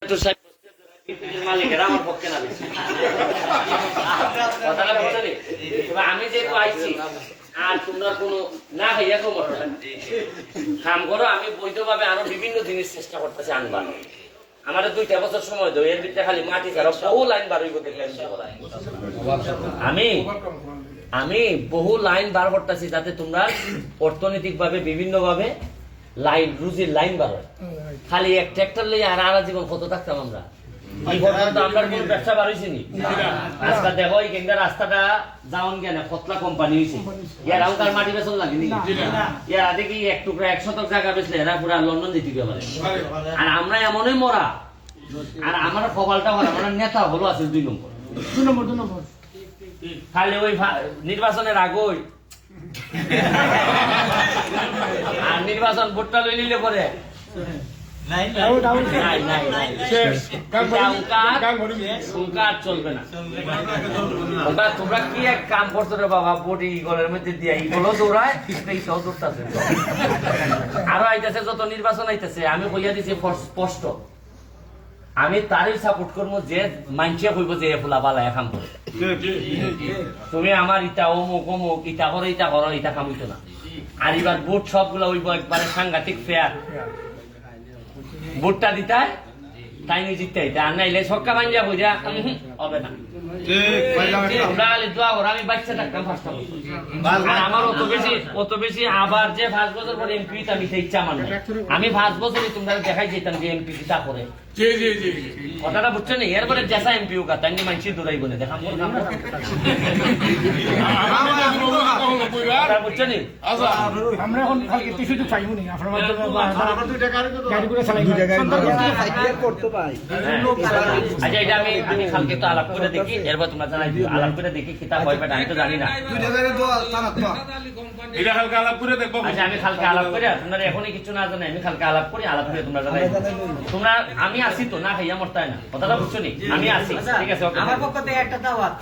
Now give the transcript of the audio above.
আমি যেহেতু আইছি আর তোমরা কোনো না খাইয়া খবর কাম করো, আমি বৈধভাবে আরো বিভিন্ন জিনিস চেষ্টা করতেছি আনবার। আমার 2টা বছর সময় দেবো, এর ভিতরে খালি মাটি ছাড়া বহু লাইন বার হইব দেখলাম। আমি বহু লাইন বার করতেছি যাতে তোমরা অর্থনৈতিক ভাবে বিভিন্ন ভাবে লাইন রুজির লাইন বার হয়। খালি এক ট্রাক্টর লইয়া আর আরা জীবন কত থাকতাম আমরা। এই পর্যন্ত আমরা কোন ব্যবসা বার হইছি নি। আজকে দেখো এই কেন্দ্র রাস্তাটা যাওন কেন কতলা কোম্পানি হইছে, ইয়ার আউকার মাটি বেচন লাগেনি। ইয়ার আগে কি এক টুকরা 1 শতক জায়গা বেচলে এরা পুরা লন্ডন দিতে পারে। আর আমরা এমনই মরা, আর আমার কপালটা হলো আমার নেতা হলো আছে 2 নম্বর। খালি ওই নির্বাচনের আগই আর নির্বাচন ভোটটা লই নিলে পরে চলবে না। তোমরা কি এক কাম করছো রে বাবা, ভোট ইগলের মধ্যে দিয়া ইগলও দৌড়ায়, দৌড়তেছে আরো আইতেছে, যত নির্বাচন আইতেছে আমি কইয়া দিছি স্পষ্ট, আমি তারই সাপোর্ট করবো যে মানছিয়া কইব যে ফুলা বালা কাম করে। তুমি আমার ইটা অমুক অমুক ইটা করো ইটা করো ইটা কাম হইতো না। আর এবার ভোট সবগুলো হইব একবারে সাংঘাতিক ফেয়ার। ভোটটা দিতে তাই নিয়ে জিততে হইতে, আর নাইলে সক্কা বাঞ্জা বুঝা হবে না। আমি বাচ্চা থাকতাম 5টা বছর, আর আমার অত বেশি আবার যে 5 বছর পরে এমপি আমি ইচ্ছা আমার নাই। আমি 5 বছরই তোমরা দেখাই যেতাম যে এমপি তা করে। কথাটা বুঝছো না? এরপরে জেসা এমপি ও কাতাই মানসি দৌড়াইব না, দেখাম বুঝছো নি? আমরা এখন কালকে কিছু তো চাইবো নি আপনার মাধ্যমে গাড়ি করে চালাই করতে পাই। আচ্ছা, এটা আমি কালকে তো আলাপ করে দেখি, এরপর তোমরা জানাই দিও। আলাপ করে দেখি কিতাব হয় বাট আমি তো জানি না। এটা কালকে আলাপ করে দেখবো। আচ্ছা, আমি কালকে আলাপ করে, তোমরা এখনই কিছু না জানো, আমি কালকে আলাপ করি, আলাপ করে তোমরা জানাই। তোমরা আমি আসি তো, না খাইয়া মরতাই না। কথাটা বুঝছো নি? আমি আসি, ঠিক আছে। আমার পক্ষ থেকে একটা দাওয়াত।